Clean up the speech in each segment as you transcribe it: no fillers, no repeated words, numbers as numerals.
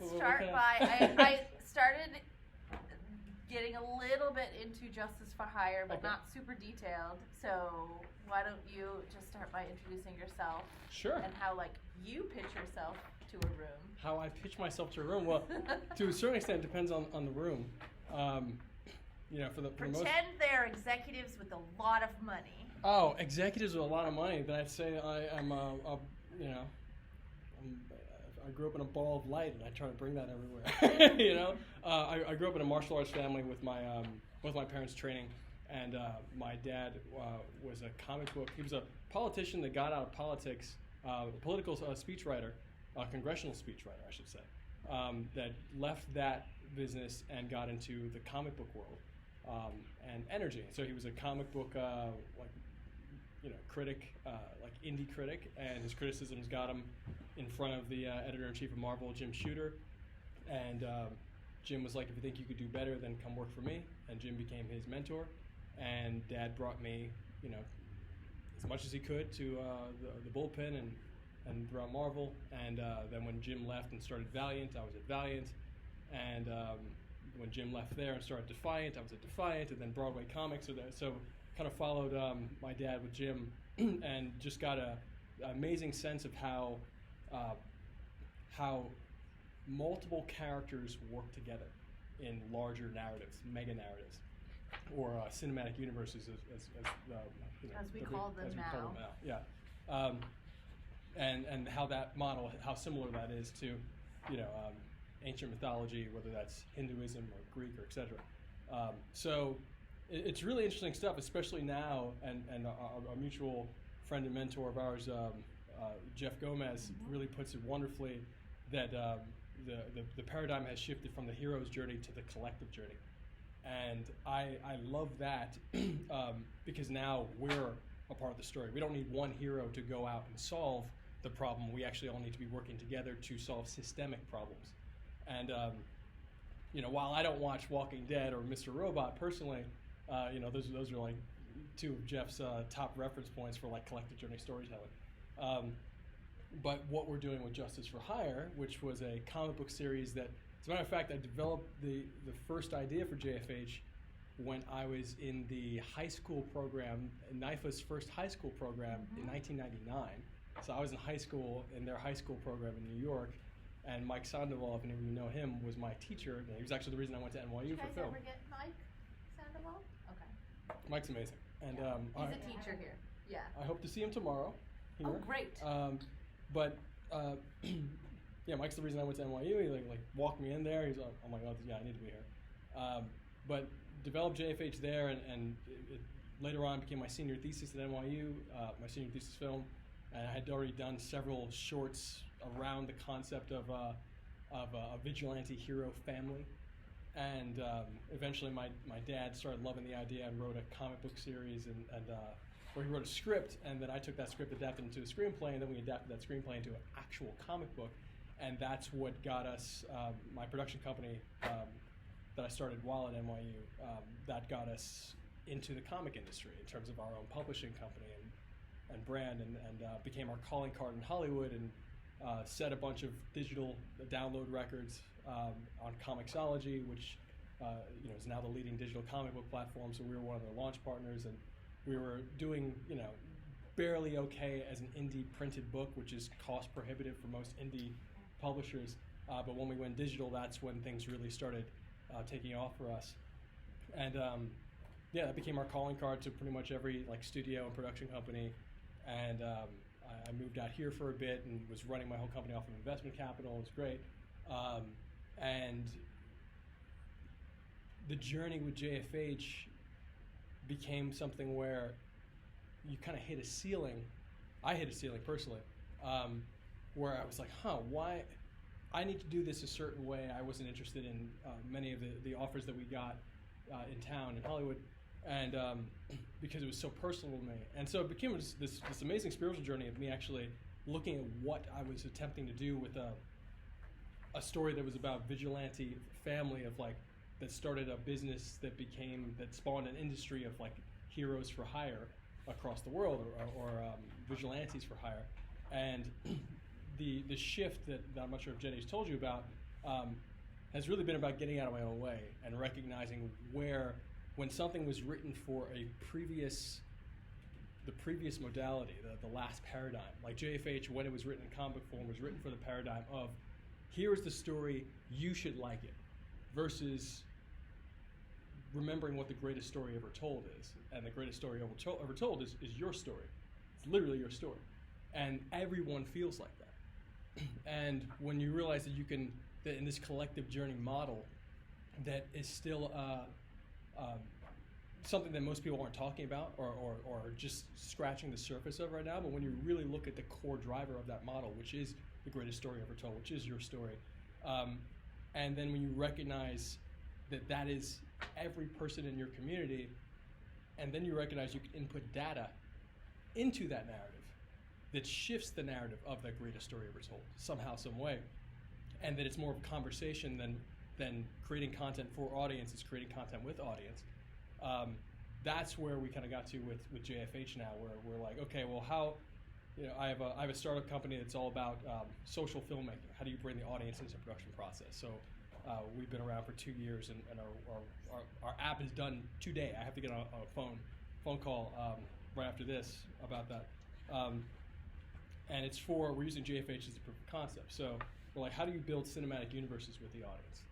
start by, I started getting a little bit into Justice for Hire, but not super detailed. So why don't you just start by introducing yourself? Sure. And how you pitch yourself to a room. How I pitch myself to a room? Well, to a certain extent, it depends on the room. For the Pretend they're executives with a lot of money. Oh, executives with a lot of money. Then I'd say I'm I grew up in a ball of light, and I try to bring that everywhere. I grew up in a martial arts family with my parents' training, and my dad was a comic book. He was a politician that got out of politics, a political speechwriter, a congressional speechwriter, I should say, that left that business and got into the comic book world and energy. So he was a comic book critic, indie critic, and his criticisms got him in front of the editor-in-chief of Marvel, Jim Shooter, and Jim was like, if you think you could do better, then come work for me, and Jim became his mentor, and Dad brought me, as much as he could to the bullpen and throughout Marvel, and then when Jim left and started Valiant, I was at Valiant, and when Jim left there and started Defiant, I was at Defiant, and then Broadway Comics, so kind of followed my dad with Jim and just got an amazing sense of how multiple characters work together in larger narratives, mega narratives, or cinematic universes, as we call them now. Yeah, and how that model, how similar that is to, ancient mythology, whether that's Hinduism or Greek or etc. So it's really interesting stuff, especially now, and our mutual friend and mentor of ours, Jeff Gomez, really puts it wonderfully that the paradigm has shifted from the hero's journey to the collective journey. And I love that because now we're a part of the story. We don't need one hero to go out and solve the problem. We actually all need to be working together to solve systemic problems. And while I don't watch Walking Dead or Mr. Robot personally, those are like two of Jeff's top reference points for collective journey storytelling. But what we're doing with Justice for Hire, which was a comic book series that, as a matter of fact, I developed the first idea for JFH when I was in the high school program, NYFA's first high school program in 1999. So I was in high school in their high school program in New York, and Mike Sandoval, if any of you know him, was my teacher. And he was actually the reason I went to NYU for film. Did you guys ever get Mike Sandoval? Okay. Mike's amazing. And he's a teacher here. Yeah. I hope to see him tomorrow here. Oh, great. Mike's the reason I went to NYU. He walked me in there. He's like, oh my God, yeah, I need to be here. But developed JFH there, and it later on became my senior thesis at NYU, my senior thesis film. And I had already done several shorts around the concept of a vigilante hero family. And eventually my dad started loving the idea and wrote a comic book series, where he wrote a script, and then I took that script, adapted it into a screenplay, and then we adapted that screenplay into an actual comic book. And that's what got us, my production company that I started while at NYU, that got us into the comic industry in terms of our own publishing company and brand, and became our calling card in Hollywood, and set a bunch of digital download records on Comixology, which is now the leading digital comic book platform. So we were one of their launch partners, and we were doing barely okay as an indie printed book, which is cost prohibitive for most indie publishers. But when we went digital, that's when things really started taking off for us. And that became our calling card to pretty much every studio and production company. And I moved out here for a bit and was running my whole company off of investment capital. It was great. And the journey with JFH became something where you kind of hit a ceiling. I hit a ceiling personally, where I was like, why? I need to do this a certain way. I wasn't interested in many of the offers that we got in town in Hollywood, and because it was so personal to me. And so it became this amazing spiritual journey of me actually looking at what I was attempting to do with a story that was about vigilante family of that started a business that spawned an industry of heroes for hire across the world, or vigilantes for hire. And the shift that I'm not sure if Jenni's told you about has really been about getting out of my own way and recognizing where, when something was written for the previous modality, the last paradigm, like JFH, when it was written in comic form, was written for the paradigm of, here is the story, you should like it, versus remembering what the greatest story ever told is. And the greatest story ever told is your story. It's literally your story. And everyone feels like that. And when you realize that you can, that in this collective journey model, that is still something that most people aren't talking about or just scratching the surface of right now, but when you really look at the core driver of that model, which is the greatest story ever told, which is your story, and then when you recognize that that is every person in your community, and then you recognize you can input data into that narrative that shifts the narrative of that greatest story ever told somehow, some way, and that it's more of a conversation than creating content for audiences, creating content with audience. That's where we kind of got to with JFH now, where we're like, okay, well, how, I have a startup company that's all about social filmmaking. How do you bring the audience into the production process? So we've been around for 2 years, and our app is done today. I have to get on a phone call right after this about that. And we're using JFH as a proof of concept. So we're like, how do you build cinematic universes with the audience?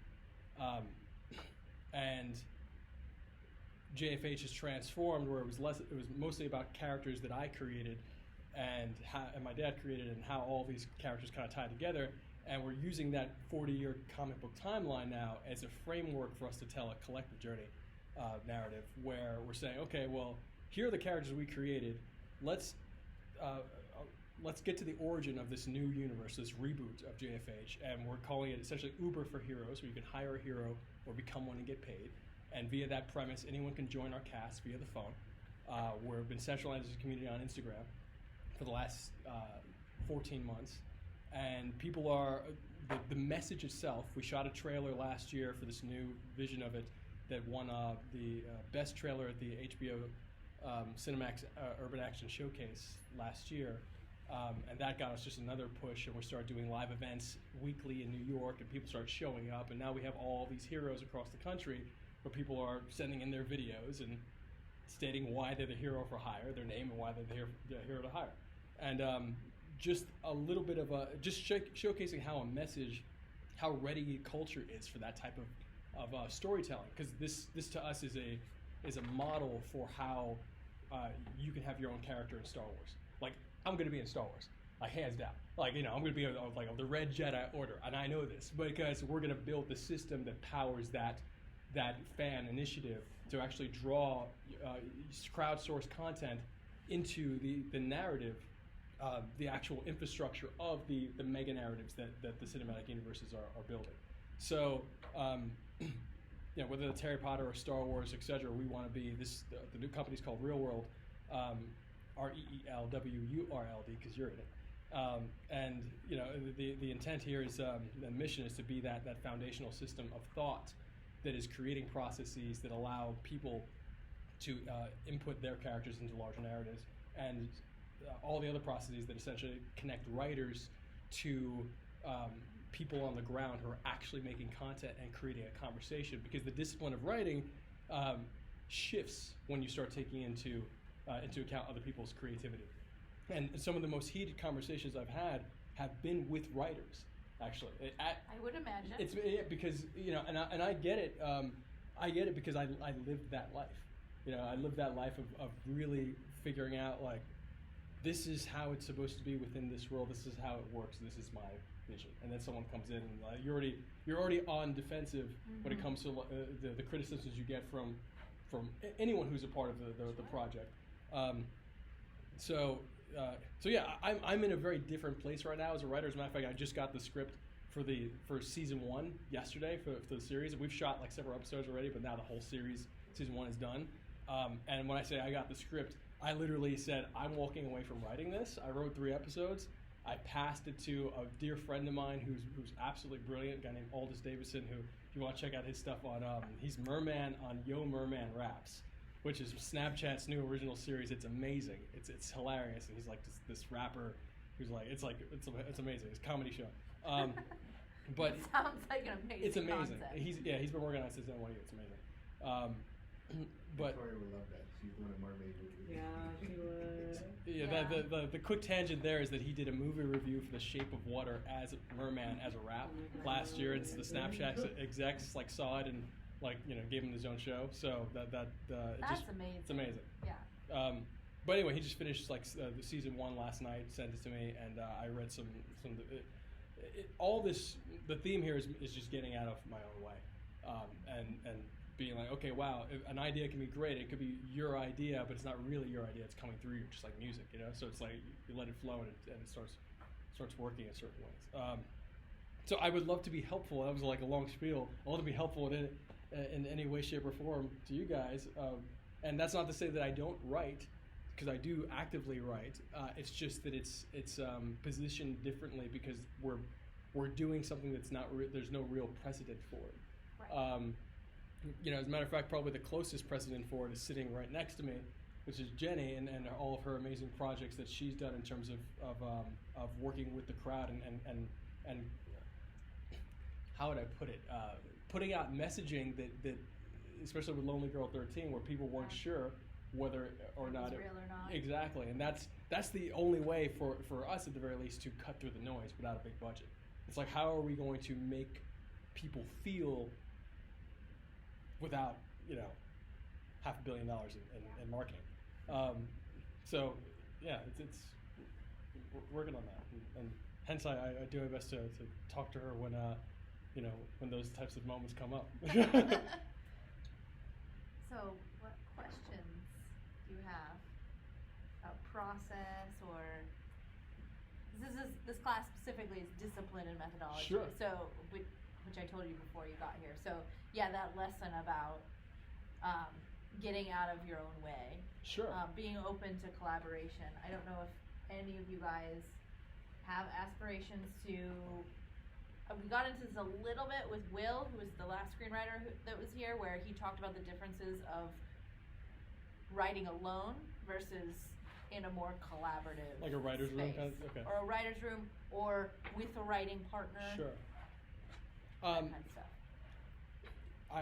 And JFH has transformed, where it was mostly about characters that I created and my dad created, and how all these characters kind of tie together. And we're using that 40-year comic book timeline now as a framework for us to tell a collective journey narrative, where we're saying, okay, well, here are the characters we created. Let's get to the origin of this new universe, this reboot of JFH, and we're calling it essentially Uber for heroes, where you can hire a hero or become one and get paid. And via that premise, anyone can join our cast via the phone. We've been centralized as a community on Instagram for the last 14 months. And people are, the message itself, we shot a trailer last year for this new vision of it that won the best trailer at the HBO Cinemax Urban Action Showcase last year. And that got us just another push, and we started doing live events weekly in New York, and people started showing up, and now we have all these heroes across the country where people are sending in their videos and stating why they're the hero for hire, their name, and why they're the hero to hire. And just a little bit of showcasing how ready culture is for that type of storytelling, because this to us is a model for how you can have your own character in Star Wars. Like, I'm going to be in Star Wars, like, hands down. Like, I'm going to be like the Red Jedi Order, and I know this because we're going to build the system that powers that fan initiative to actually draw crowdsourced content into the narrative, the actual infrastructure of the mega narratives that the cinematic universes are building. So, whether it's Harry Potter or Star Wars, etc., we want to be the new company's called Reelwurld, REELWURLD, because you're in it. And the intent here is, the mission is to be that foundational system of thought that is creating processes that allow people to input their characters into larger narratives, and all the other processes that essentially connect writers to people on the ground who are actually making content and creating a conversation, because the discipline of writing shifts when you start taking into account other people's creativity. And some of the most heated conversations I've had have been with writers, actually. I would imagine. It's because, and I get it. I get it because I lived that life. I lived that life of really figuring out, like, this is how it's supposed to be within this world. This is how it works. This is my vision. And then someone comes in, and you're already on defensive when it comes to the criticisms you get from anyone who's a part of the project. So yeah, I'm in a very different place right now as a writer. As a matter of fact, I just got the script for season 1 yesterday for the series. We've shot like several episodes already, but now the whole series, season 1, is done. And when I say I got the script, I literally said, I'm walking away from writing this. I wrote 3 episodes. I passed it to a dear friend of mine who's absolutely brilliant, a guy named Aldous Davison, who, if you want to check out his stuff he's Merman on Yo Merman Raps, which is Snapchat's new original series. It's amazing. It's hilarious, and he's like this rapper who's like it's amazing. It's a comedy show. But it sounds like an amazing it's amazing. concept. He's been working on it since NYU. It's amazing. But Victoria would love that. She's doing a mermaid movie. Yeah, she would. Yeah, the quick tangent there is that he did a movie review for The Shape of Water as Merman as a rap last year. It's the Snapchat execs like saw it and like gave him his own show. So that's amazing. It's amazing. Yeah. But anyway, he just finished like the season 1 last night. Sent it to me, and I read some of all this. The theme here is just getting out of my own way, and being like, okay, wow, an idea can be great. It could be your idea, but it's not really your idea. It's coming through you, just like music, So it's like you let it flow, and it starts working in certain ways. So I would love to be helpful. That was like a long spiel. I want to be helpful in any way, shape, or form to you guys. And that's not to say that I don't write, because I do actively write. It's just that it's positioned differently because we're doing something that's not there's no real precedent for it. Right. As a matter of fact, probably the closest precedent for it is sitting right next to me, which is Jenni and all of her amazing projects that she's done in terms of working with the crowd and how would I put it? Putting out messaging that especially with Lonely Girl 13, where people weren't sure whether or not it was real or not. Exactly, and that's the only way for us at the very least to cut through the noise without a big budget. It's like, how are we going to make people feel without $500 million in marketing? So yeah, it's we're working on that, and hence I do my best to talk to her when those types of moments come up. So, what questions do you have about process, or this class specifically is discipline and methodology? Sure. So, which I told you before you got here. So, yeah, that lesson about getting out of your own way. Sure. Being open to collaboration. I don't know if any of you guys have aspirations to. We got into this a little bit with Will, who was the last screenwriter that was here, where he talked about the differences of writing alone versus in a more collaborative Like a writer's space. room kind of? Okay. Or a writer's room, or with a writing partner. Sure. That kind of stuff.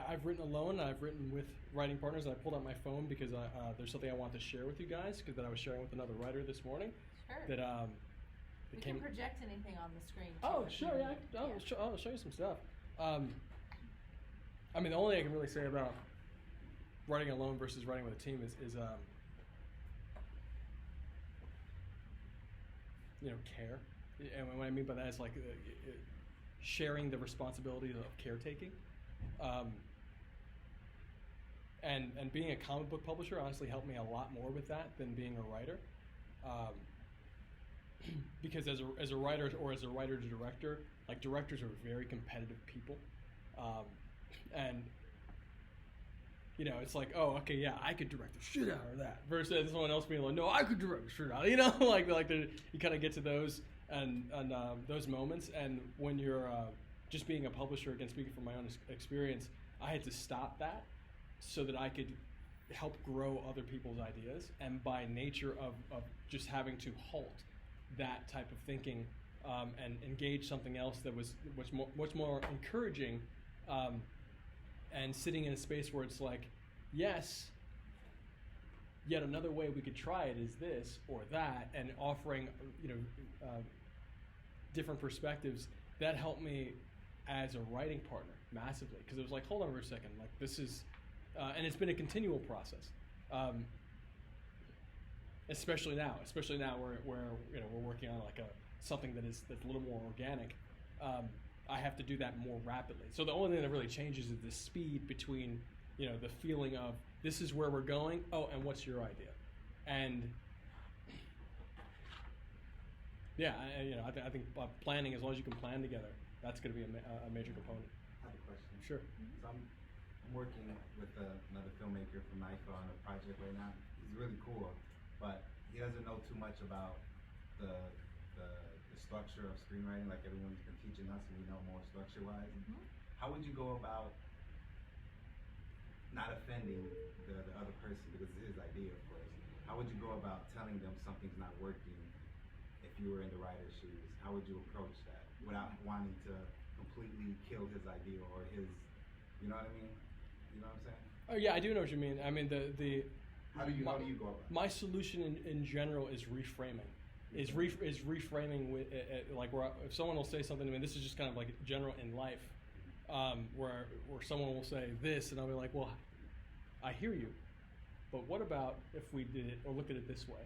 I've written alone. I've written with writing partners. I pulled out my phone because there's something I want to share with you guys, that I was sharing with another writer this morning. Sure. That we can project anything on the screen. Oh, too, sure, yeah. I'll show you some stuff. The only thing I can really say about writing alone versus writing with a team is care. And what I mean by that is like sharing the responsibility of caretaking. And being a comic book publisher honestly helped me a lot more with that than being a writer. Because as a writer or as a writer-director, like directors are very competitive people, and it's like, oh, okay, yeah, I could direct the shit out of that, versus someone else being like, no, I could direct the shit out, like you kind of get to those and those moments, and when you're just being a publisher, again, speaking from my own experience, I had to stop that so that I could help grow other people's ideas, and by nature of just having to halt that type of thinking and engage something else that was much more encouraging, and sitting in a space where it's like, yes, yet another way we could try it is this or that, and offering different perspectives, that helped me as a writing partner massively, because it was like, hold on for a second, like this is and it's been a continual process. Especially now where we're working on like something that's a little more organic. I have to do that more rapidly. So the only thing that really changes is the speed between the feeling of this is where we're going. Oh, and what's your idea? And yeah, I think planning, as long as you can plan together, that's going to be a major component. I have a question. Sure. So I'm working with another filmmaker from NYFA on a project right now. He's really cool, but he doesn't know too much about the structure of screenwriting, like everyone's been teaching us, and we know more structure-wise. Mm-hmm. How would you go about not offending the other person, because it's his idea, of course? How would you go about telling them something's not working if you were in the writer's shoes? How would you approach that without wanting to completely killed his idea or his, you know what I mean? You know what I'm saying? Oh yeah, I do know what you mean. I mean the How do you go about it? My solution in general is reframing. Is reframing with like where if someone will say something to me, this is just kind of like general in life, where someone will say this, and I'll be like, well, I hear you, but what about if we did it or look at it this way,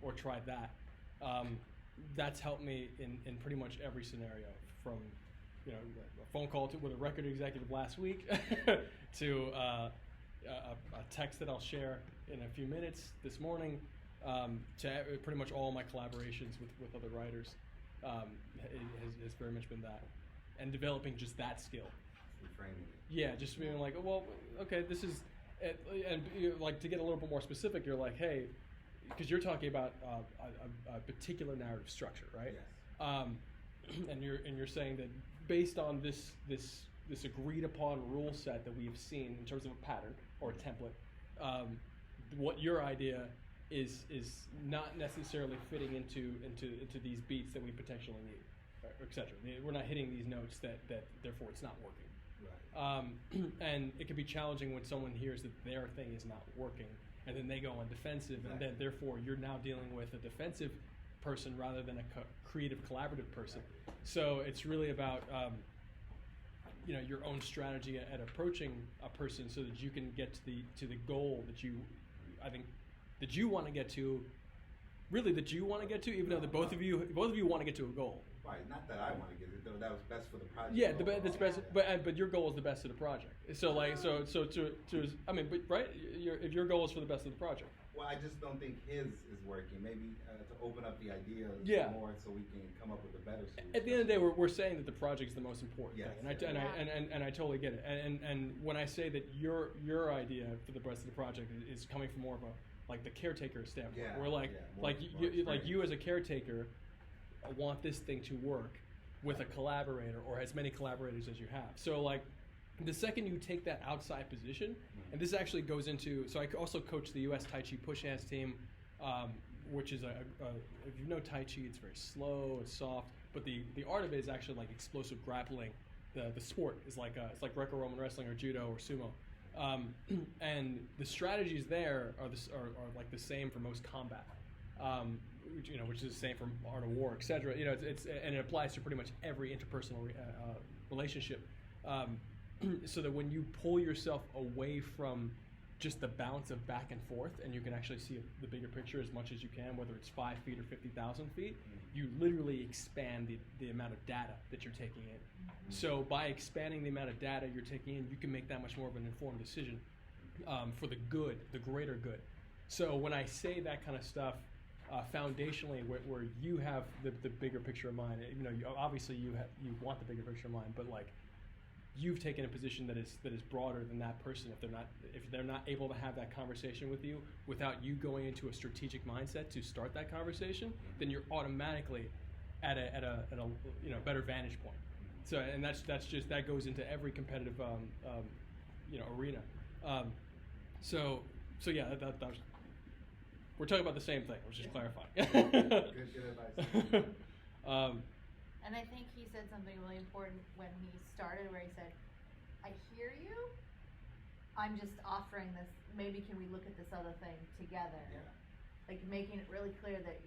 or tried that? That's helped me in pretty much every scenario, from a phone call with a record executive last week to a text that I'll share in a few minutes this morning, to pretty much all my collaborations with other writers. Has very much been that, and developing just that skill. Reframing it. Yeah, just being like, well, okay, this is, and like to get a little bit more specific, you're like, hey, because you're talking about a particular narrative structure, right? Yes. And you're saying that based on this agreed upon rule set that we've seen in terms of a pattern or a template, what your idea is not necessarily fitting into these beats that we potentially need, etc. We're not hitting these notes that therefore it's not working. Right. And it can be challenging when someone hears that their thing is not working, and then they go on defensive, and then therefore you're now dealing with a defensive person rather than a creative, collaborative person. So it's really about your own strategy at approaching a person so that you can get to the goal that you want to get to. Really, that you want to get to, even though both of you want to get to a goal. Right, not that I want to get it, though that was best for the project. Yeah, that's best, but your goal is the best of the project. So like, so but right, if your goal is for the best of the project. Well, I just don't think his is working. Maybe to open up the ideas more, so we can come up with a better solution. At the end of the day, we're saying that the project is the most important thing, and I totally get it. And when I say that your idea for the rest of the project is coming from more of a like the caretaker standpoint, where you as a caretaker want this thing to work with a collaborator or as many collaborators as you have. So like the second you take that outside position, and this actually goes into, so I also coach the US Tai Chi push hands team, which is if you know Tai Chi, it's very slow, it's soft, but the art of it is actually like explosive grappling. The sport is like it's like Greco-Roman wrestling or judo or sumo. And the strategies there are like the same for most combat, which is the same for art of war, etc. And it applies to pretty much every interpersonal relationship. So that when you pull yourself away from just the bounce of back and forth, and you can actually see the bigger picture as much as you can, whether it's 5 feet or 50,000 feet, you literally expand the amount of data that you're taking in. So by expanding the amount of data you're taking in, you can make that much more of an informed decision for the good, the greater good. So when I say that kind of stuff, foundationally, where you have the bigger picture in mind, obviously you want the bigger picture in mind, but like you've taken a position that is broader than that person. If they're not able to have that conversation with you without you going into a strategic mindset to start that conversation, then you're automatically at a better vantage point. So, and that goes into every competitive arena. So yeah, that was, we're talking about the same thing. I was just clarifying. Good advice. And I think he said something really important when he started, where he said, I hear you, I'm just offering this, maybe can we look at this other thing together? Yeah. Like making it really clear that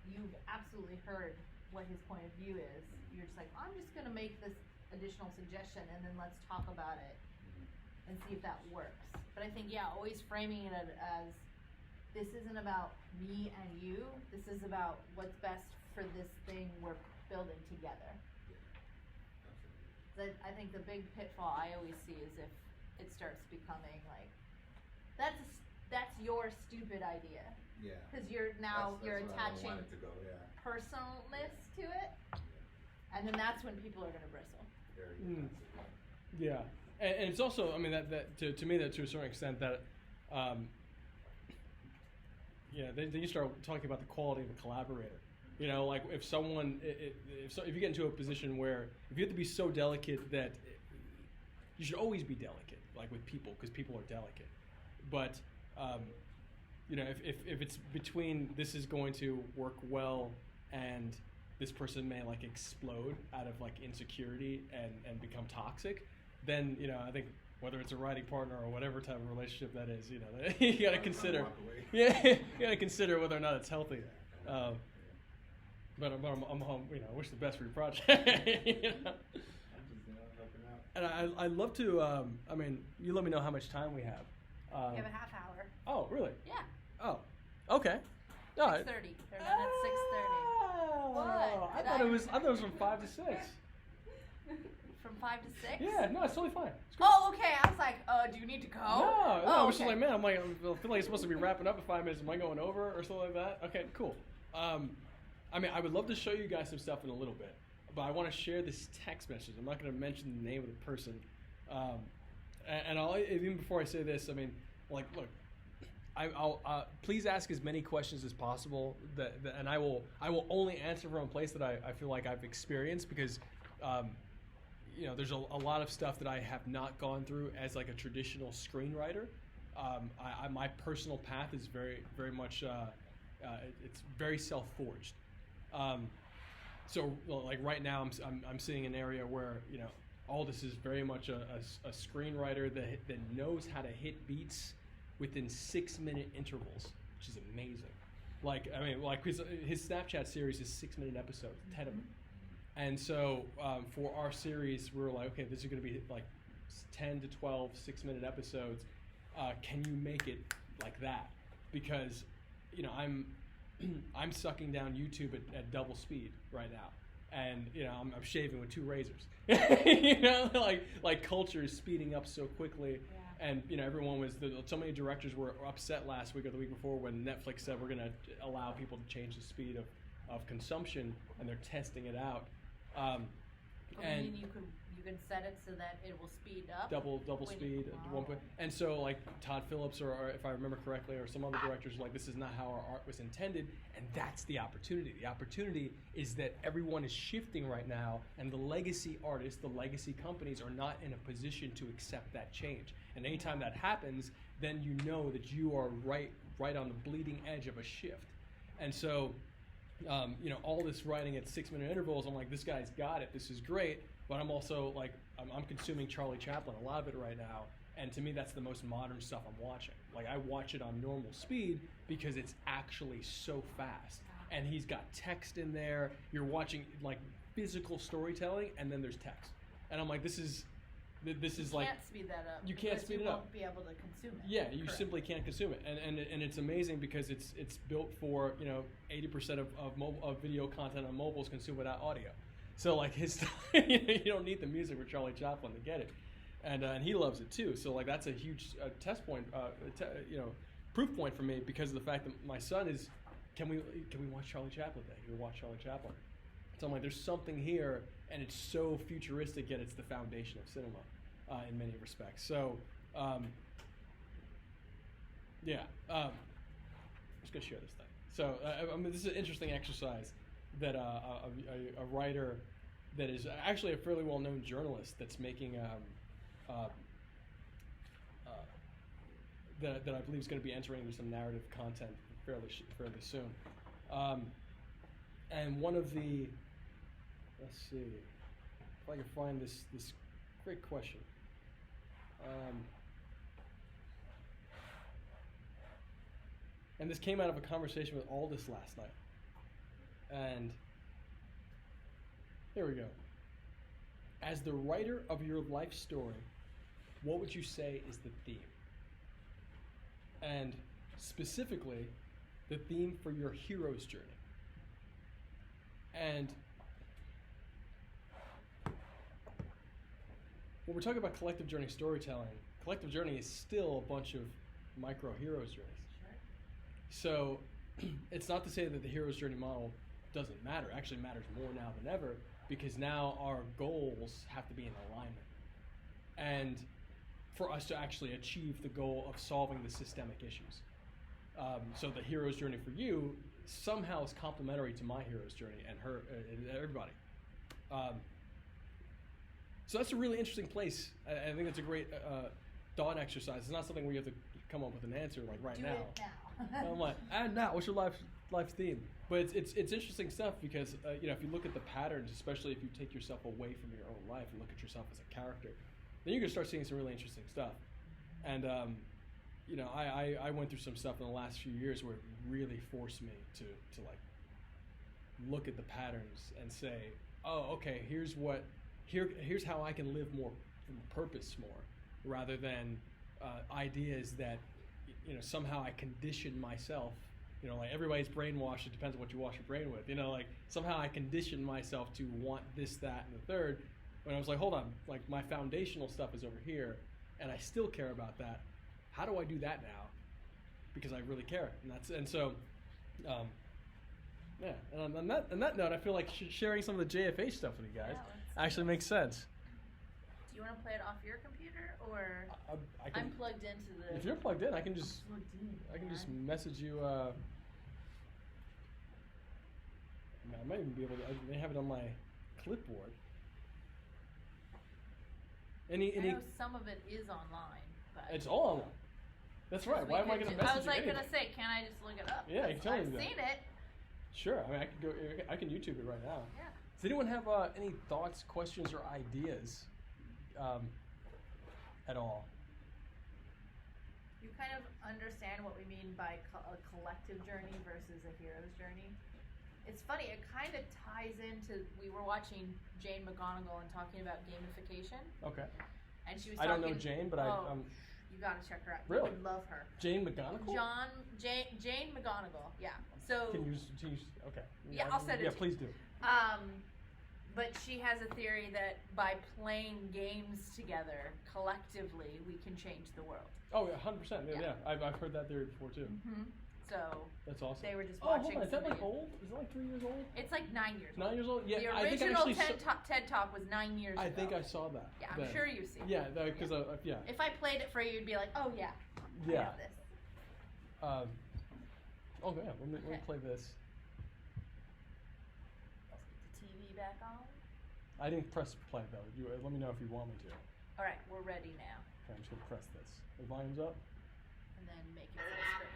you've absolutely heard what his point of view is. You're just like, I'm just going to make this additional suggestion and then let's talk about it and see if that works. But I think, always framing it as this isn't about me and you, this is about what's best for this thing we're building together. I think the big pitfall I always see is if it starts becoming like, that's your stupid idea. Yeah. Because you're attaching personalness to it, and then that's when people are going to bristle. Very defensive. Yeah, and it's also, I mean, that to me, that to a certain extent that, then you start talking about the quality of a collaborator. Like if someone, if you get into a position where if you have to be so delicate that you should always be delicate, like with people, because people are delicate. But if it's between this is going to work well and this person may like explode out of like insecurity and become toxic, then I think whether it's a writing partner or whatever type of relationship that is, you got to consider. Yeah, you got to consider whether or not it's healthy. But I'm home. I wish the best for your project. And I'd love to. You let me know how much time we have. We have a half hour. Oh, really? Yeah. Oh, okay. 6:30. They're done at 6:30. What? I thought it was from 5 to 6. From 5 to 6? Yeah, no, it's totally fine. It's Oh, okay. I was like, do you need to go? No, I was just like, man, I feel like it's supposed to be wrapping up in 5 minutes. Am I going over or something like that? Okay, cool. I would love to show you guys some stuff in a little bit, but I want to share this text message. I'm not going to mention the name of the person. And I'll, even before I say this, look, I'll please ask as many questions as possible, and I will only answer from a place that I feel like I've experienced, because there's a lot of stuff that I have not gone through as like a traditional screenwriter. My personal path is very, very much it's very self-forged. So like right now I'm seeing an area where Aldous is very much a screenwriter that knows how to hit beats within 6-minute intervals, which is amazing. Like his Snapchat series is 6-minute episodes, 10 of them. And so for our series, we were like, okay, this is going to be like 10 to 12 6-minute episodes. Can you make it like that? Because I'm sucking down YouTube at double speed right now, and I'm shaving with 2 razors. Like culture is speeding up so quickly. Yeah. And everyone so many directors were upset last week or the week before when Netflix said we're going to allow people to change the speed of consumption, and they're testing it out. And you can set it so that it will speed up. Double speed at one point. And so like Todd Phillips or if I remember correctly, or some other directors were like, this is not how our art was intended, and that's the opportunity. The opportunity is that everyone is shifting right now, and the legacy artists, the legacy companies are not in a position to accept that change. And anytime that happens, then you know that you are right on the bleeding edge of a shift. And so all this writing at 6-minute intervals, I'm like, this guy's got it, this is great, but I'm also like, I'm consuming Charlie Chaplin, a lot of it right now, and to me that's the most modern stuff I'm watching. Like I watch it on normal speed because it's actually so fast, and he's got text in there, you're watching like physical storytelling, and then there's text, and I'm like, this is like, you can't speed that up. You can't speed it up. You won't be able to consume it. Yeah, you Correct. simply can't consume it, and it's amazing because it's built for 80% of video content on mobile is consumed without audio. So like his, you don't need the music for Charlie Chaplin to get it, and he loves it too. So like that's a huge test point, proof point for me, because of the fact that my son is, can we watch Charlie Chaplin today? Can we watch Charlie Chaplin? So I'm like, there's something here, and it's so futuristic, yet it's the foundation of cinema in many respects. So, I'm just gonna share this thing. So, this is an interesting exercise that a writer that is actually a fairly well-known journalist that's making that I believe is going to be entering into some narrative content fairly soon. And one of the, let's see if I can find this great question. And this came out of a conversation with Aldous last night. And here we go. As the writer of your life story, what would you say is the theme? And specifically, the theme for your hero's journey. And when we're talking about collective journey storytelling, collective journey is still a bunch of micro hero's journeys. So it's not to say that the hero's journey model doesn't matter. It actually matters more now than ever, because now our goals have to be in alignment. And for us to actually achieve the goal of solving the systemic issues. So the hero's journey for you somehow is complementary to my hero's journey and her, everybody. So that's a really interesting place. I think it's a great thought exercise. It's not something where you have to come up with an answer like right Do now. it now. I'm like, and now, what's your life life's theme. But it's interesting stuff because you know, if you look at the patterns, especially if you take yourself away from your own life and look at yourself as a character, then you're gonna start seeing some really interesting stuff. And you know, I went through some stuff in the last few years where it really forced me to like look at the patterns and say, oh, okay, here's how I can live more from purpose more, rather than ideas that, you know, somehow I condition myself. You know, like everybody's brainwashed. It depends on what you wash your brain with. You know, like somehow I condition myself to want this, that, and the third. When I was like, hold on, like my foundational stuff is over here, and I still care about that. How do I do that now? Because I really care, and so, yeah. And on that note, I feel like sharing some of the JFH stuff with you guys actually makes sense. Do you want to play it off your computer, or I can, I'm plugged into the? If you're plugged in, I can just message you. I might even be able to. I may have it on my clipboard. I know some of it is online, but it's all online. That's right. Why am I going to message you? I was like going to say, can I just look it up? Yeah, you can tell me I've that. seen it. Sure. I mean, I can YouTube it right now. Yeah. Does anyone have any thoughts, questions, or ideas at all? You kind of understand what we mean by a collective journey versus a hero's journey. It's funny, it kind of ties into, we were watching Jane McGonigal and talking about gamification. Okay. And she was I talking, don't know Jane, but you gotta check her out. Really? You would love her. Jane McGonigal? Jane McGonigal, yeah. So Can you okay. Yeah, I'll send it Yeah, to please do. But she has a theory that by playing games together collectively, we can change the world. Oh yeah, 100%. Yeah. Yeah. I've heard that theory before too. Mm-hmm. So that's awesome. they were just hold watching. on. Is that like somebody- old? Is it like 3 years old? It's like 9 years. 9 years old? Yeah. The I think I original actually TED Talk was 9 years ago. I think I saw that. Yeah, I'm sure you've seen Yeah, it. because yeah. If I played it for you, you'd be like, oh yeah. I Yeah. know this. Okay, let me play this. Let's get the TV back on. I didn't press play though. Let me know if you want me to. All right, we're ready now. Okay, I'm just gonna press this. The volume's up. And then make it full screen.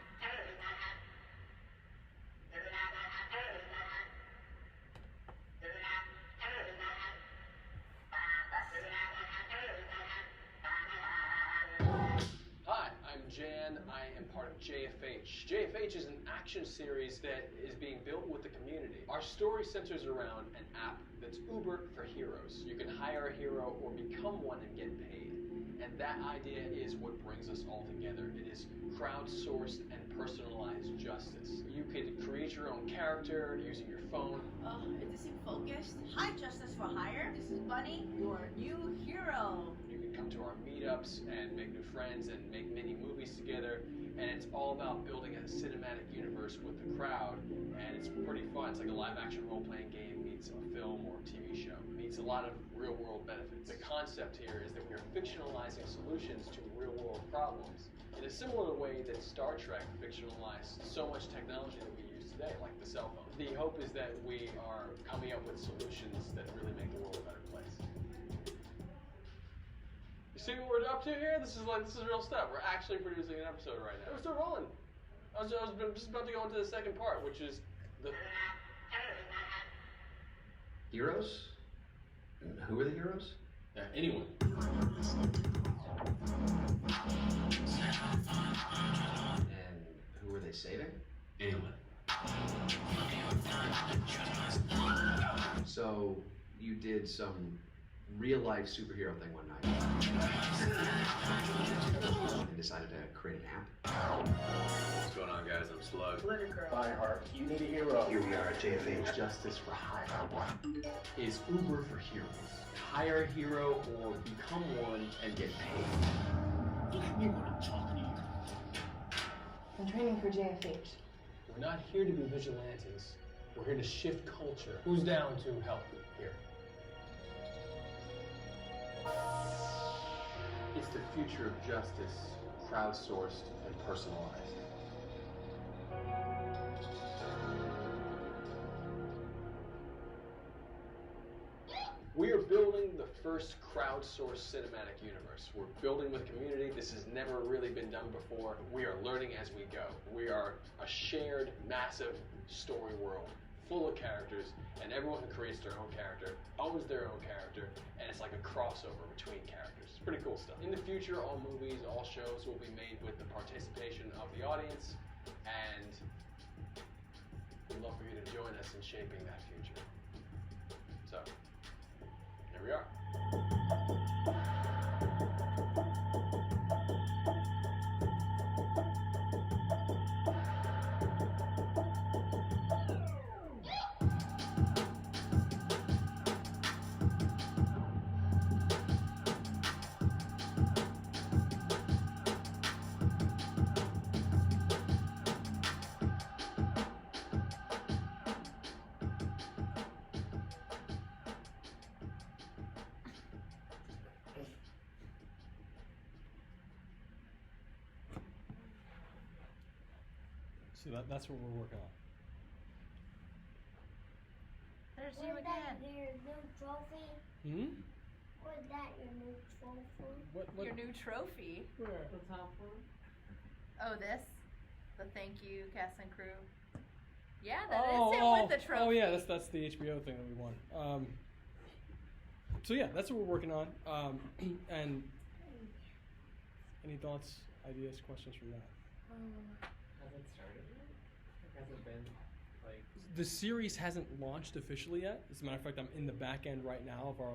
Hi, I'm Jan. I am part of JFH. JFH is an action series that is being built with the community. Our story centers around an app that's Uber for heroes. You can hire a hero or become one and get paid. And that idea is what brings us all together. It is crowdsourced and personalized justice. You could create your own character using your phone. Oh, is this in focus? Hi, Justice for Hire. This is Bunny, your new hero. You can come to our meetups and make new friends and make mini movies together. And it's all about building a cinematic universe with the crowd. And it's pretty fun. It's like a live action role-playing game meets a film or a TV show. It meets a lot of real-world benefits. The concept here is that we're fictionalizing solutions to real-world problems in a similar way that Star Trek fictionalized so much technology that we use today, like the cell phone. The hope is that we are coming up with solutions that really make the world a better place. You see what we're up to here? This is real stuff. We're actually producing an episode right now. We're still rolling. I was just about to go into the second part, which is the heroes? And who are the heroes? anyone. And who are they saving? Anyone. So you did some real life superhero thing one night and decided to create an app. What's going on, guys? I'm Slug. Fireheart, you need a hero. Here we are at JFH. Justice for Hire. Is Uber for heroes. Hire a hero or become one and get paid. Let me when I'm talking to you. I'm training for JFH. We're not here to be vigilantes. We're here to shift culture. Who's down to help here? It's the future of justice, crowdsourced and personalized. We are building the first crowdsourced cinematic universe. We're building with community. This has never really been done before. We are learning as we go. We are a shared, massive story world full of characters, and everyone who creates their own character owns their own character, and it's like a crossover between characters. It's pretty cool stuff. In the future, all movies, all shows will be made with the participation of the audience, and we'd love for you to join us in shaping that future. So, here we are. So that's what we're working on. There's Was you that again. your new trophy? Hmm? Was that your new trophy? What? Your new trophy. Where? The top one? Oh, this? The thank you, cast and crew. Yeah, that is it with the trophy. Oh yeah, that's the HBO thing that we won. So yeah, that's what we're working on. And any thoughts, ideas, questions from that? Has it started yet? Has it been like? The series hasn't launched officially yet. As a matter of fact, I'm in the back end right now of our.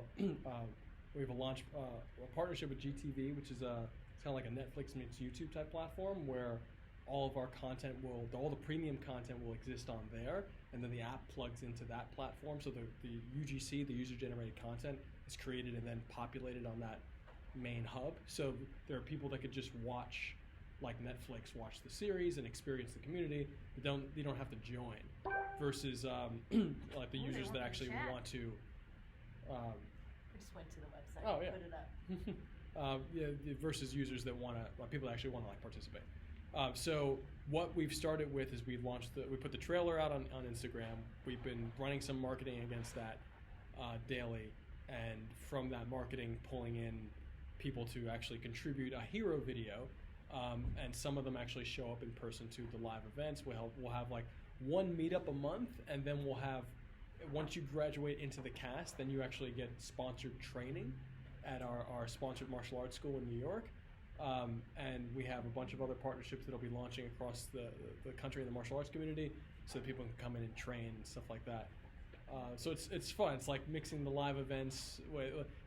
We have a partnership with GTV, which is it's kind of like a Netflix meets YouTube type platform where all of our content all the premium content will exist on there, and then the app plugs into that platform. So the UGC, the user generated content, is created and then populated on that main hub. So there are people that could just watch, like Netflix, watch the series and experience the community, but you don't have to join. Versus like the users that actually want to. I just went to the website Oh, and yeah. put it up. Versus users that people that actually want to like participate. So what we've started with is we put the trailer out on Instagram. We've been running some marketing against that daily, and from that marketing pulling in people to actually contribute a hero video, and some of them actually show up in person to the live events. We'll have like one meetup a month, and then we'll have, once you graduate into the cast, then you actually get sponsored training at our sponsored martial arts school in New York. And we have a bunch of other partnerships that'll be launching across the country in the martial arts community, so that people can come in and train and stuff like that. So it's fun. It's like mixing the live events,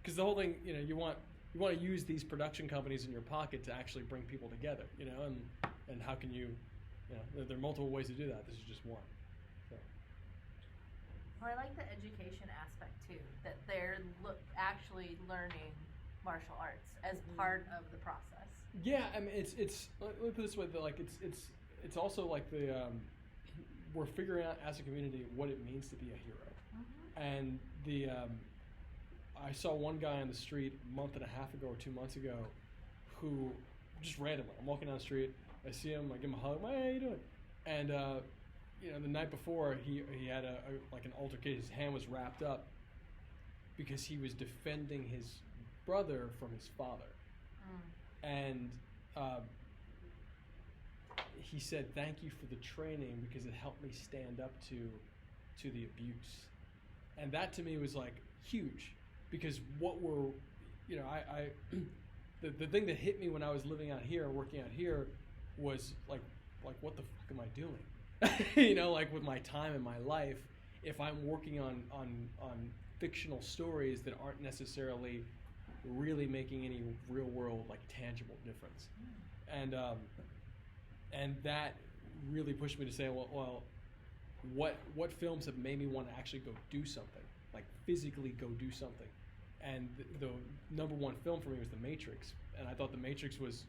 because the whole thing, you want to use these production companies in your pocket to actually bring people together, and how can you, there are multiple ways to do that. This is just one. So. Well, I like the education aspect too, that they're actually learning martial arts as part of the process. Yeah, I mean it's let me put it this way, like it's also like we're figuring out as a community what it means to be a hero. And I saw one guy on the street a month and a half ago or 2 months ago who just randomly, I'm walking down the street, I see him, I give him a hug, hey, how you doing? And the night before he had like an altercation. His hand was wrapped up because he was defending his brother from his father. And he said, thank you for the training because it helped me stand up to the abuse. And that to me was like huge, because what we're, the thing that hit me when I was living out here, working out here, was like what the fuck am I doing? Like with my time and my life, if I'm working on fictional stories that aren't necessarily really making any real world, like tangible difference. And that really pushed me to say, well, what films have made me want to actually go do something, like physically go do something? And the number one film for me was The Matrix, and I thought The Matrix was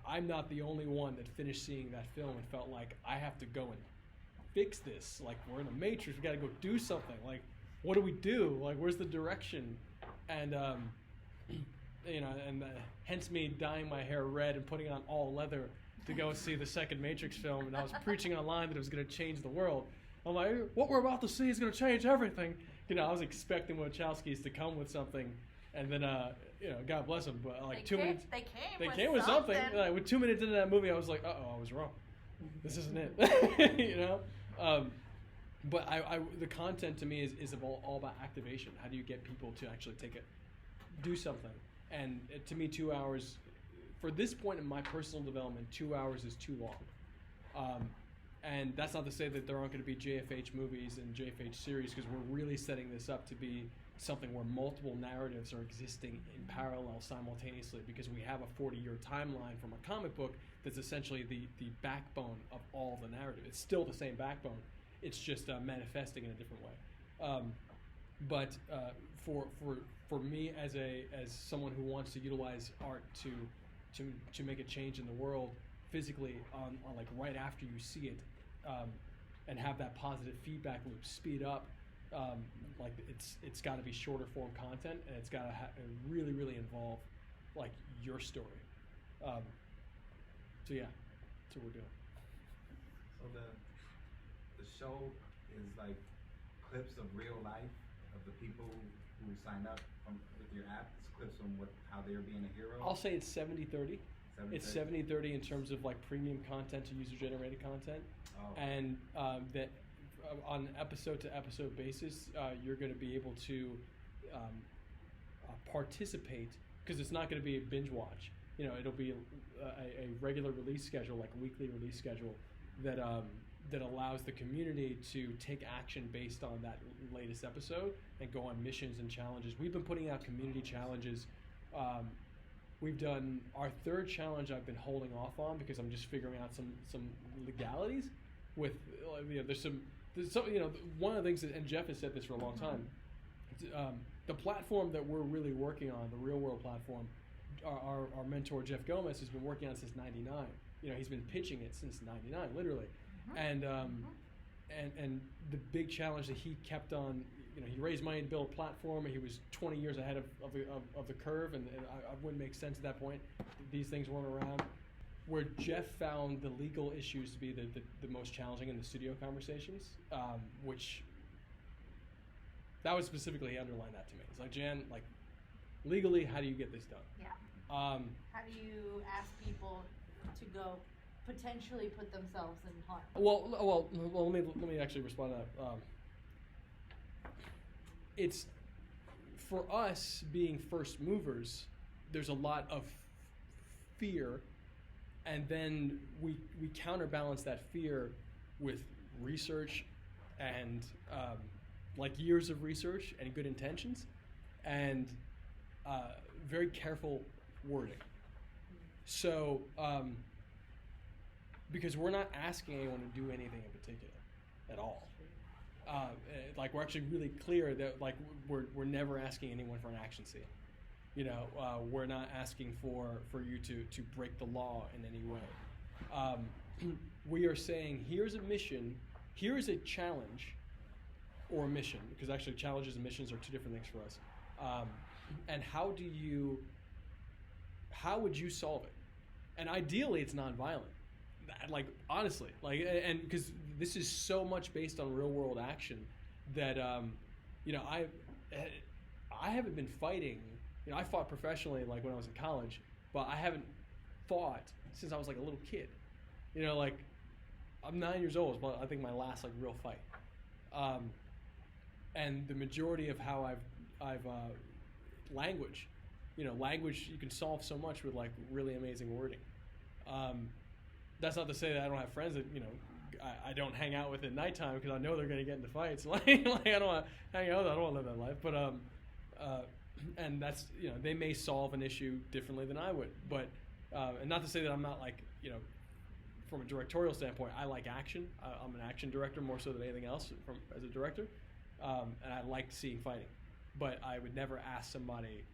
I'm not the only one that finished seeing that film and felt like I have to go and fix this. Like, we're in a Matrix, we got to go do something. Like, what do we do? Like, where's the direction? And hence me dyeing my hair red and putting on all leather to go see the second Matrix film. And I was preaching online that it was going to change the world. I'm like, what we're about to see is going to change everything. I was expecting Wachowskis to come with something, and then God bless them, but like They 2 minutes. They They came with something. Like, with 2 minutes into that movie, I was like, I was wrong. This isn't it. But the content to me is all about activation. How do you get people to actually do something? And to me, 2 hours, for this point in my personal development, 2 hours is too long. And that's not to say that there aren't going to be JFH movies and JFH series, because we're really setting this up to be something where multiple narratives are existing in parallel simultaneously, because we have a 40-year timeline from a comic book that's essentially the backbone of all the narrative. It's still the same backbone. It's just manifesting in a different way. But for me, as someone who wants to utilize art to make a change in the world physically, on like right after you see it, and have that positive feedback loop speed up, like it's got to be shorter form content, and it's got to really involve like your story. So yeah, that's what we're doing. So the show is like clips of real life of the people who sign up with your app. It's clips from how they're being a hero. I'll say it's 70-30. It's 70-30 in terms of like premium content to user-generated content, and that on episode to episode basis, you're going to be able to participate, because it's not going to be a binge watch. It'll be a regular release schedule, like a weekly release schedule, that allows the community to take action based on that latest episode and go on missions and challenges. We've been putting out community challenges. We've done our third challenge. I've been holding off on because I'm just figuring out some legalities. With there's some one of the things that, and Jeff has said this for a long time. The platform that we're really working on, the Reelwurld platform, our mentor Jeff Gomez has been working on since '99. He's been pitching it since '99, literally. And the big challenge that he kept on, he raised money to build a platform, and he was 20 years ahead of the curve, and I wouldn't make sense at that point. These things weren't around. Where Jeff found the legal issues to be the most challenging in the studio conversations, which that was specifically, he underlined that to me. It's like, Jan, like, legally, how do you get this done? Yeah. How do you ask people to go potentially put themselves in harm? Well, let me actually respond to that. It's, for us being first movers, there's a lot of fear, and then we counterbalance that fear with research and like years of research and good intentions, and very careful wording. So because we're not asking anyone to do anything in particular at all. Like, we're actually really clear that, like, we're never asking anyone for an action scene. We're not asking for you to break the law in any way. We are saying, here's a mission, here's a challenge, or a mission, because actually challenges and missions are two different things for us. And how would you solve it? And ideally, it's nonviolent. Like, honestly, like, and because this is so much based on real world action that I haven't been fighting. I fought professionally, like, when I was in college, but I haven't fought since I was like a little kid. Like, I'm 9 years old, but I think my last like real fight. And the majority of how I've language, language, you can solve so much with like really amazing wording. That's not to say that I don't have friends that I don't hang out with at nighttime, because I know they're going to get into fights. Like I don't want to hang out with them. I don't want to live that life. But and that's, they may solve an issue differently than I would. But and not to say that I'm not, like, from a directorial standpoint, I like action. I'm an action director more so than anything else as a director, and I like seeing fighting. But I would never ask somebody,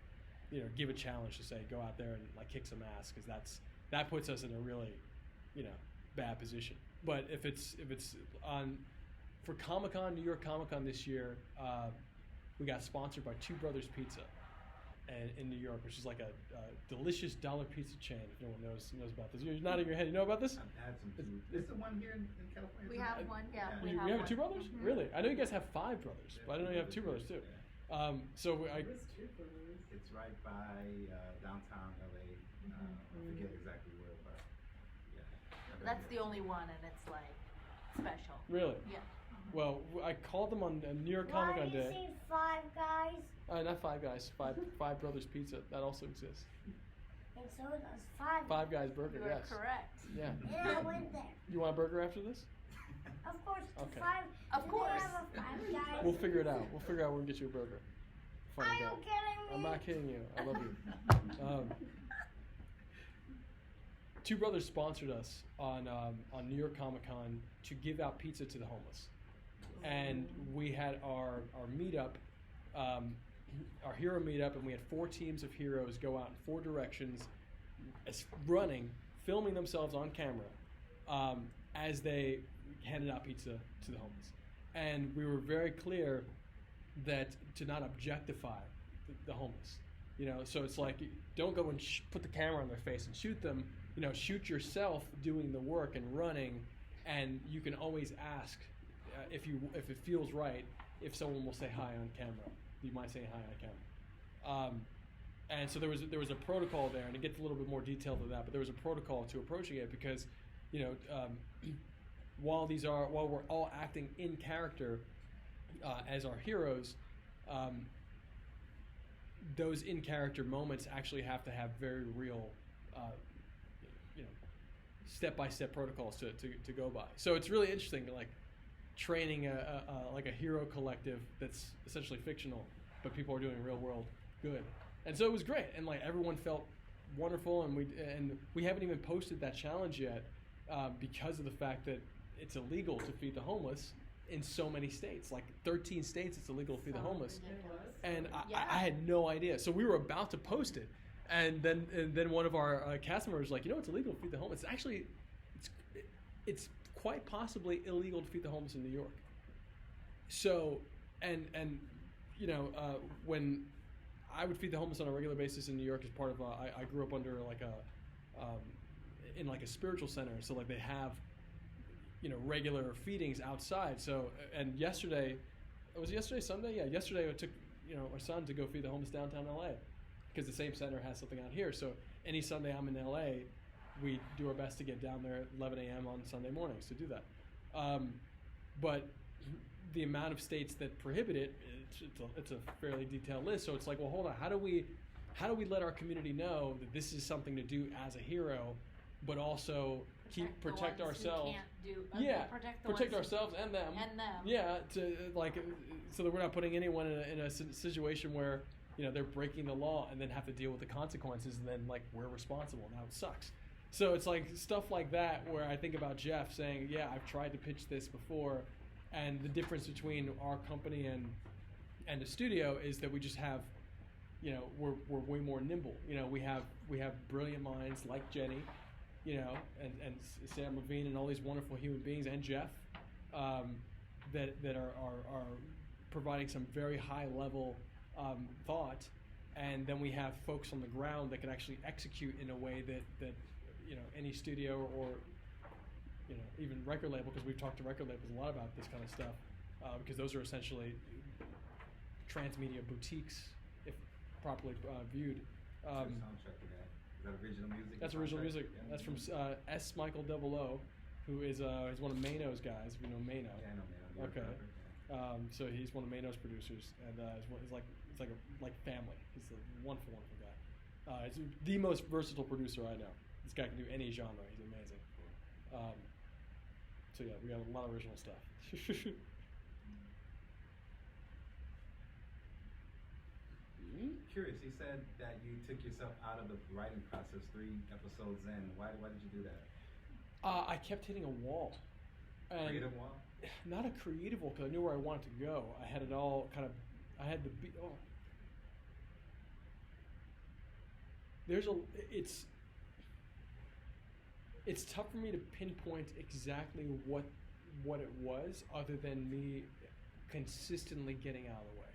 give a challenge to say go out there and like kick some ass, because that puts us in a really bad position. But if it's on for Comic-Con, New York Comic-Con this year, we got sponsored by Two Brothers Pizza, and in New York, which is like a delicious dollar pizza chain. If no one knows about this, you're nodding your head. You know about this? I've had some food. Is the one here in California? We have one, yeah. You We have one. two brothers? Mhm. Really? I know you guys have 5 brothers, but I didn't know you have 2 brothers too. So I. It's right by downtown LA. I forget exactly where, but yeah. I've been That's here. the only one, and it's like special. Really? Yeah. Well, I called them on New York Why Comic Con do you Day. say Five Guys? Not Five Guys. Five Brothers Pizza. That also exists. And so does Five. Five Guys Burger. You are Yes. correct. Yeah. And I went there. You want a burger after this? Of course. Okay. Of Do course. They have a Five Guys? We'll figure it out. We'll figure out when we get you a burger. Are Funny you guy. kidding me? I'm not kidding you. I love you. Two Brothers sponsored us on New York Comic Con to give out pizza to the homeless, and we had our meetup, our hero meetup, and we had 4 teams of heroes go out in 4 directions, running, filming themselves on camera as they handed out pizza to the homeless, and we were very clear that to not objectify the homeless. You know, so it's like, don't go and put the camera on their face and shoot them. You know, shoot yourself doing the work and running, and you can always ask if it feels right, if someone will say hi on camera. Do you mind saying hi on camera? And so there was a protocol there, and it gets a little bit more detailed than that, but there was a protocol to approaching it because, you know, while we're all acting in character as our heroes, those in-character moments actually have to have very real, you know, step-by-step protocols to go by. So it's really interesting, like training a hero collective that's essentially fictional, but people are doing real world good. And so it was great, and like everyone felt wonderful, and we haven't even posted that challenge yet because of the fact that it's illegal to feed the homeless in so many states. Like 13 states it's illegal to feed the homeless. And I had no idea. So we were about to post it, and then one of our cast members was like, you know, it's illegal to feed the homeless. Actually, it's quite possibly illegal to feed the homeless in New York. So, and you know, when I would feed the homeless on a regular basis in New York as part of I grew up under like in like a spiritual center. So like they have, you know, regular feedings outside. So, and yesterday, was it yesterday, Sunday? Yeah, yesterday I took, you know, our son to go feed the homeless downtown LA because the same center has something out here. So any Sunday I'm in LA, we do our best to get down there at 11 a.m. on Sunday mornings to do that. But the amount of states that prohibit it, it's a fairly detailed list. So it's like, well, hold on, how do we let our community know that this is something to do as a hero, but also protect ourselves? Protect ourselves and them. Yeah, to like, so that we're not putting anyone in a situation where, you know, they're breaking the law and then have to deal with the consequences, and then like we're responsible. Now it sucks. So it's like stuff like that where I think about Jeff saying, yeah, I've tried to pitch this before, and the difference between our company and the studio is that we just have, you know, we're way more nimble. You know, we have brilliant minds like Jenny, you know, and Sam Levine and all these wonderful human beings, and Jeff, that are providing some very high level thought, and then we have folks on the ground that can actually execute in a way that you know, any studio or you know, even record label, because we've talked to record labels a lot about this kind of stuff, because those are essentially transmedia boutiques if properly viewed. What's the soundtrack to that? Is that original music? That's original music. Yeah. That's from S. Michael 00, who is he's one of Mano's guys. If you know Mano. Yeah, I know Mano. Okay. So he's one of Mano's producers, and he's like family. He's a wonderful guy. He's the most versatile producer I know. This guy can do any genre. He's amazing. So yeah, we got a lot of original stuff. Curious, you said that you took yourself out of the writing process 3 episodes in. Why did you do that? I kept hitting a wall. Creative wall? Not a creative wall, because I knew where I wanted to go. I had it all kind of, I had the, it's tough for me to pinpoint exactly what it was, other than me consistently getting out of the way.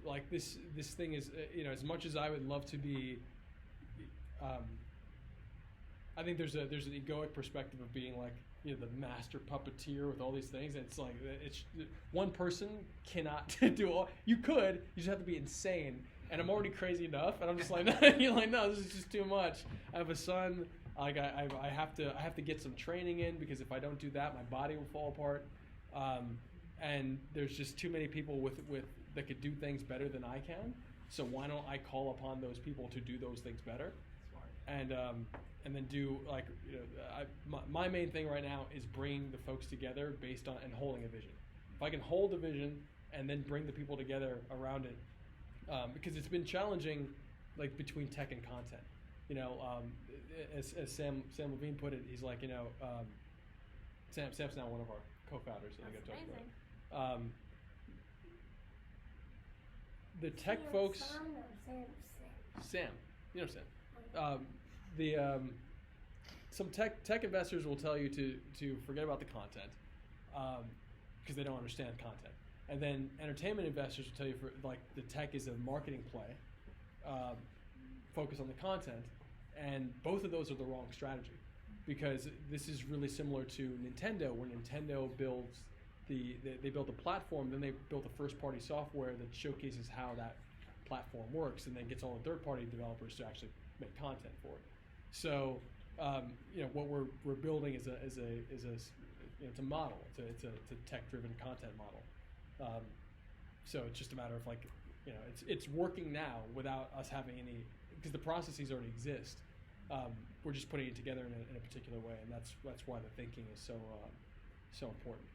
like this thing is, as much as I would love to be, I think there's an egoic perspective of being like, the master puppeteer with all these things. And it's like, one person cannot do all. You could, you just have to be insane. And I'm already crazy enough, and I'm just like, no, this is just too much. I have a son. Like I have to get some training in, because if I don't do that, my body will fall apart. And there's just too many people with that could do things better than I can. So why don't I call upon those people to do those things better? Smart. And then do my main thing right now is bringing the folks together based on and holding a vision. If I can hold a vision and then bring the people together around it, because it's been challenging, like between tech and content. As Sam Levine put it, he's like, Sam's now one of our co-founders. I think I talked about it. The tech folks. Sam, Sam. Some tech investors will tell you to forget about the content, because they don't understand content. And then entertainment investors will tell you the tech is a marketing play, focus on the content, and both of those are the wrong strategy, because this is really similar to Nintendo, where Nintendo builds they build a platform, then they build the first-party software that showcases how that platform works, and then gets all the third-party developers to actually make content for it. So, what we're building is it's a model. It's a tech-driven content model. So it's just a matter of it's working now without us having any, because the processes already exist. We're just putting it together in a particular way, and that's why the thinking is so important.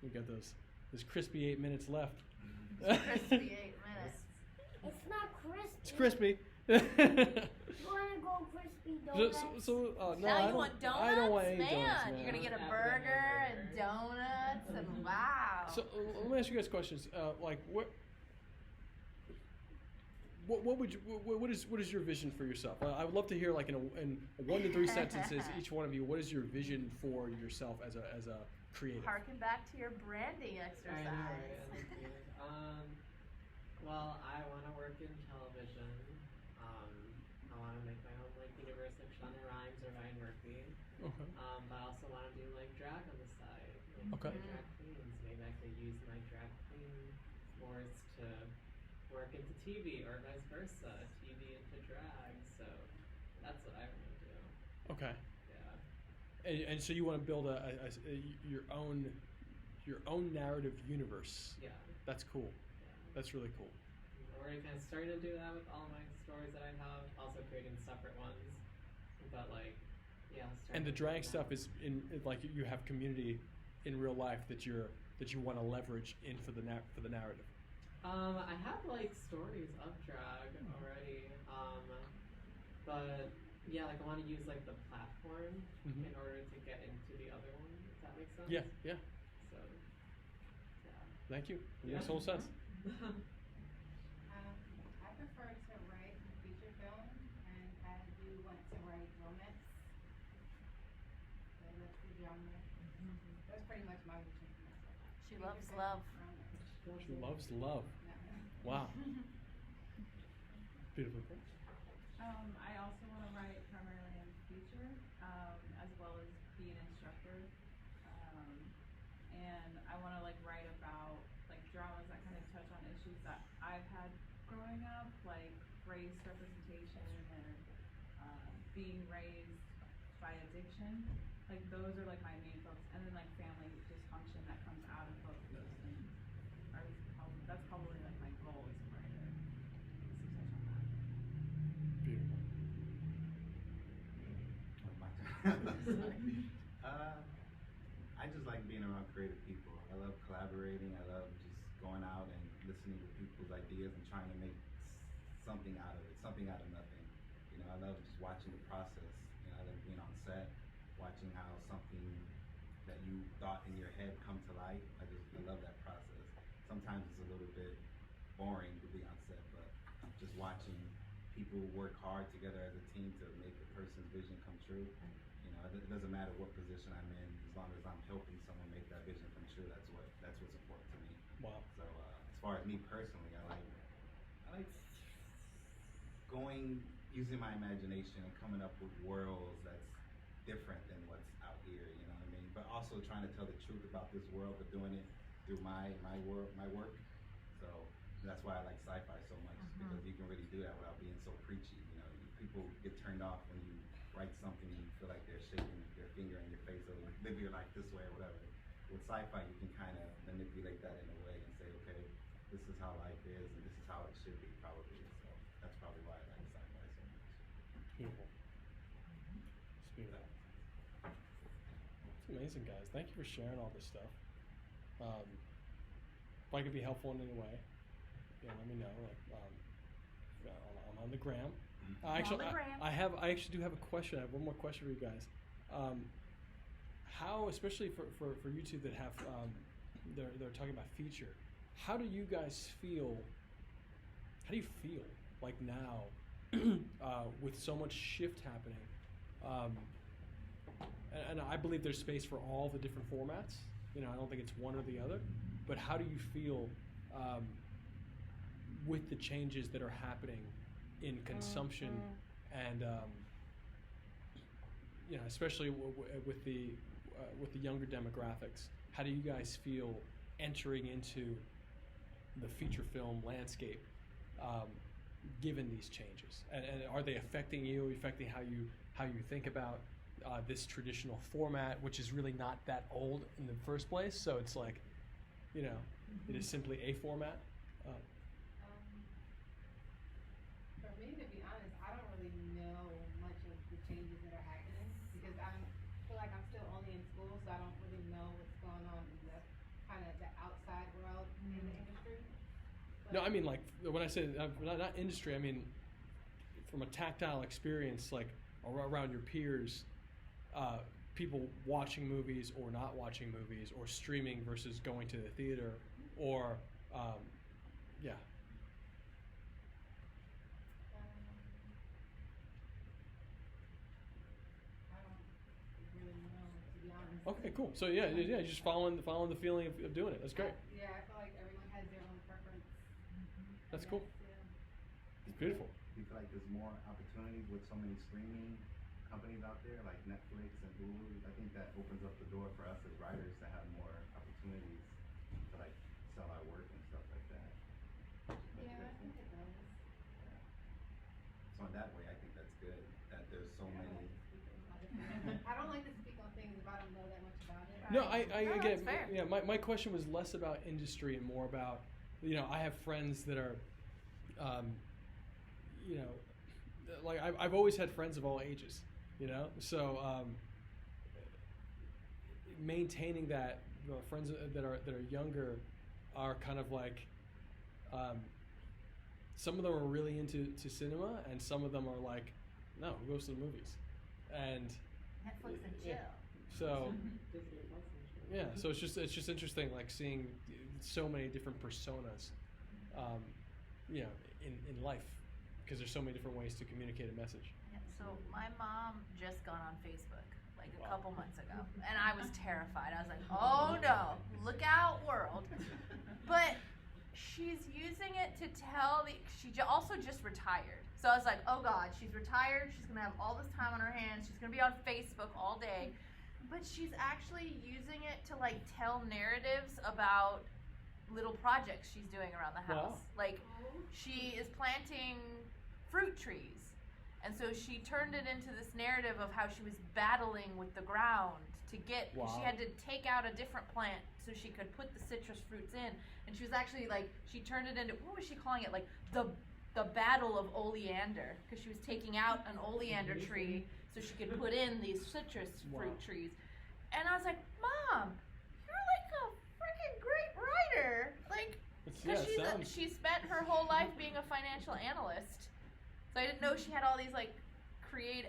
We got those crispy 8 minutes left. Crispy 8 minutes. It's not crispy. It's crispy. You want to go crispy donuts? No, Now you want donuts? I don't want any man. donuts, man. You're gonna get a burger and donuts and wow. So let me ask you guys questions. What is your vision for yourself? I would love to hear, like, in 1 to 3 sentences, each one of you. What is your vision for yourself as a creative? Harken back to your branding exercise. I know, right? Well, I want to work in television. I want to make my own universe like Shonda Rhimes or Ryan Murphy. Okay. But I also want to do drag on the side. Okay. Drag queens. Maybe I could use my drag queen wars to work into TV or vice versa, TV into drag. So that's what I want to do. Okay. Yeah. And so you want to build your own narrative universe. Yeah. That's cool. Yeah. That's really cool. I'm already kind of starting to do that with all my stories that I have. Also creating separate ones, but And the drag stuff is you have community in real life that you want to leverage for the narrative. I have stories of drag already, but I want to use the platform in order to get into the other one. If that makes sense. Yeah. So, yeah. Thank you. It makes total sense. I prefer to write feature film, and I do want to write romance. So that's the genre. That's pretty much my vision for myself. She loves love. Romance. She loves love. Yeah. Wow. Beautiful. I also want to write primarily in feature, as well as be an instructor. And I want to write about dramas that kind of touch on issues that I've had growing up, like race representation and being raised by addiction. Those are my main focus, and then family dysfunction that comes out of both of those things. That's probably my goal as a writer. Is to touch on that. Beautiful. I just like being around creative people. I love collaborating. I love just going out and listening to people's ideas and trying to make something out of it, something out of nothing. I love just watching the process. I love being on set, watching how something that you thought in your head come to life. I love that process. Sometimes it's a little bit boring to be on set, but just watching people work hard together as a team to make a person's vision come true, know, it doesn't matter what position I'm in, as long as I'm helping someone make that vision come true. That's what's important to me. Wow. So as far as me personally, I like using my imagination and coming up with worlds that's different than what's out here. You know what I mean? But also trying to tell the truth about this world, but doing it through my work. So that's why I like sci-fi so much, because you can really do that without being so preachy. You know, people get turned off when you write something and you feel like they're shaking their finger in your face or live your life this way or whatever. With sci-fi, you can kind of manipulate that in a way and say, okay, this is how life is and this is how it should be probably. So that's probably why I like sci-fi so much. Beautiful. It's beautiful. It's amazing, guys. Thank you for sharing all this stuff. If I could be helpful in any way, let me know. I'm on the gram. I actually do have a question. I have one more question for you guys. How, especially for you two that have, they're talking about feature. How do you guys feel? How do you feel like now, with so much shift happening? And I believe there's space for all the different formats. I don't think it's one or the other. But how do you feel with the changes that are happening in consumption and especially with the younger demographics? How do you guys feel entering into the feature film landscape, given these changes? And are they affecting you? Affecting how you think about this traditional format, which is really not that old in the first place? So it's like, it is simply a format. For me, to be honest, I don't really know much of the changes that are happening because I feel like I'm still only in school, so I don't really know what's going on in the kind of the outside world in the industry. But No, I mean, like, when I say not industry, I mean from a tactile experience, like around your peers, people watching movies or not watching movies, or streaming versus going to the theater, or yeah. I don't really know, to be honest. Okay, cool. So yeah, just following the feeling of doing it. That's great. Yeah, I feel like everyone has their own preference. That's cool. Yeah. It's beautiful. Do you feel like there's more opportunities with so many streaming companies out there like Netflix and Hulu? I think that opens up the door for us as writers to have more opportunities to like sell our work and stuff like that. Yeah, I think it does. So in that way, I think that's good that there's so many. I don't like to speak on things if I don't know that much about it. No, I get that's fair. yeah. My question was less about industry and more about, I have friends that are, like I've always had friends of all ages, so maintaining that, friends that are younger are kind of like, some of them are really into cinema, and some of them are like, no, who goes to the movies? And Netflix and chill. so yeah, so it's just interesting, like seeing so many different personas, in life, because there's so many different ways to communicate a message. Yeah, so my mom just got on Facebook like a Wow. couple months ago, and I was terrified. I was like, oh no, look out, world. But she's using it to tell she also just retired. So I was like, oh God, she's retired. She's going to have all this time on her hands. She's going to be on Facebook all day. But she's actually using it to like tell narratives about little projects she's doing around the house. Wow. Like she is planting fruit trees. And so she turned it into this narrative of how she was battling with the ground to get, Wow. she had to take out a different plant so she could put the citrus fruits in. And she was actually like, she turned it into, what was she calling it? Like the battle of oleander, because she was taking out an oleander tree so she could put in these citrus fruit trees. And I was like, Mom, you're like a freaking great writer. Like, because she spent her whole life being a financial analyst. So I didn't know she had all these like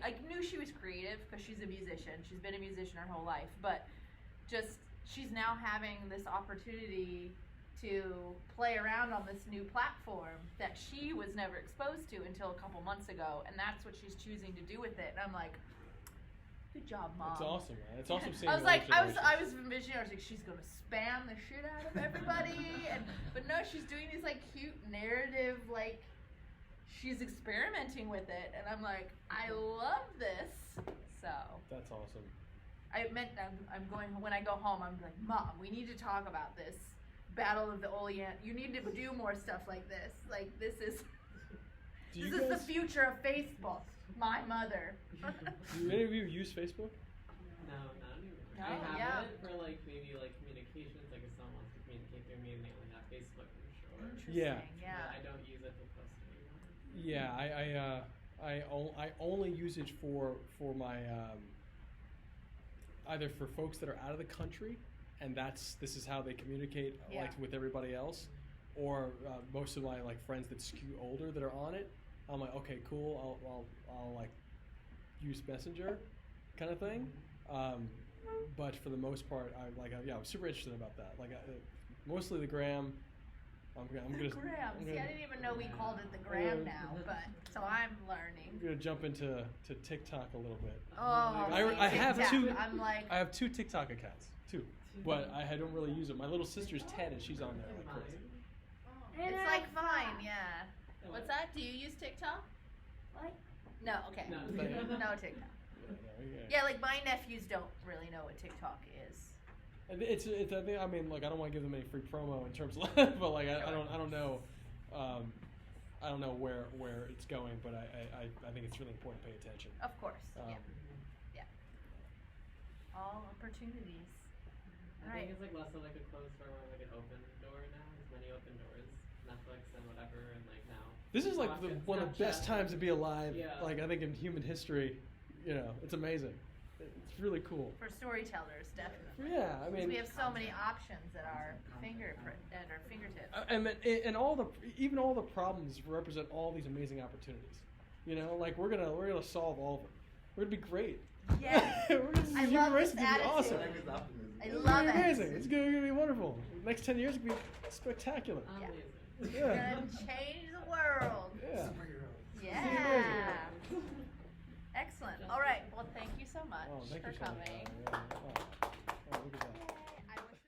I knew she was creative because she's a musician. She's been a musician her whole life, but just she's now having this opportunity to play around on this new platform that she was never exposed to until a couple months ago, and that's what she's choosing to do with it. And I'm like, Good job, Mom. It's awesome, man. It's awesome seeing. I was the like, older I generations. was envisioning. I was like, she's gonna spam the shit out of everybody, but no, she's doing these like cute narrative, like she's experimenting with it, and I'm like, I love this. So That's awesome. I'm going when I go home. I'm like, Mom, we need to talk about this Battle of the Orient. You need to do more stuff like this. Like this is Do this you is guys, the future of Facebook. My mother. do any of you use Facebook? No, not anymore. No, I have yeah. it for like maybe like communications, like if someone wants to communicate through me, and they only have Facebook for sure. Interesting. Yeah. Yeah. But I don't use it to post anymore. Yeah, I only use it for my either for folks that are out of the country, and this is how they communicate Yeah. like with everybody else, or most of my like friends that skew older that are on it. I'm like, okay, cool. I'll like use Messenger, kind of thing. But for the most part, I'm super interested about that. Like mostly the gram. I'm gonna Gram. See, I didn't even know we called it the gram now, but so I'm learning. I'm gonna jump into TikTok a little bit. Oh, I have TikTok. two. I'm like, I have 2 TikTok accounts, but I don't really use them. My little sister's 10, and she's on there like crazy. it's like fine, yeah. What's that? Do you use TikTok? What? No, okay. No. No TikTok. Yeah, like my nephews don't really know what TikTok is. It's I mean, like I don't want to give them any free promo in terms of, but like I don't know, I don't know where it's going, but I think it's really important to pay attention. Of course, yeah. All opportunities. I think it's like less of like a closed door, more like an open door now. There's many open doors, Netflix and whatever, and like now. This is like one of the best Snapchat. times to be alive. Yeah. Like I think in human history, it's amazing. It's really cool. For storytellers, definitely. Yeah, I mean, we have so many options at our fingertips. And even all the problems represent all these amazing opportunities. Like we're gonna solve all of them. We're gonna be great. Yes. I love this attitude. Awesome. I love it. Amazing. It's gonna be wonderful. The next 10 years will be spectacular. Amazing. We're gonna change the world. Yeah. Yeah. Excellent. All right. Well, thank you so much Oh, thank for you so much. coming. Oh, look at that.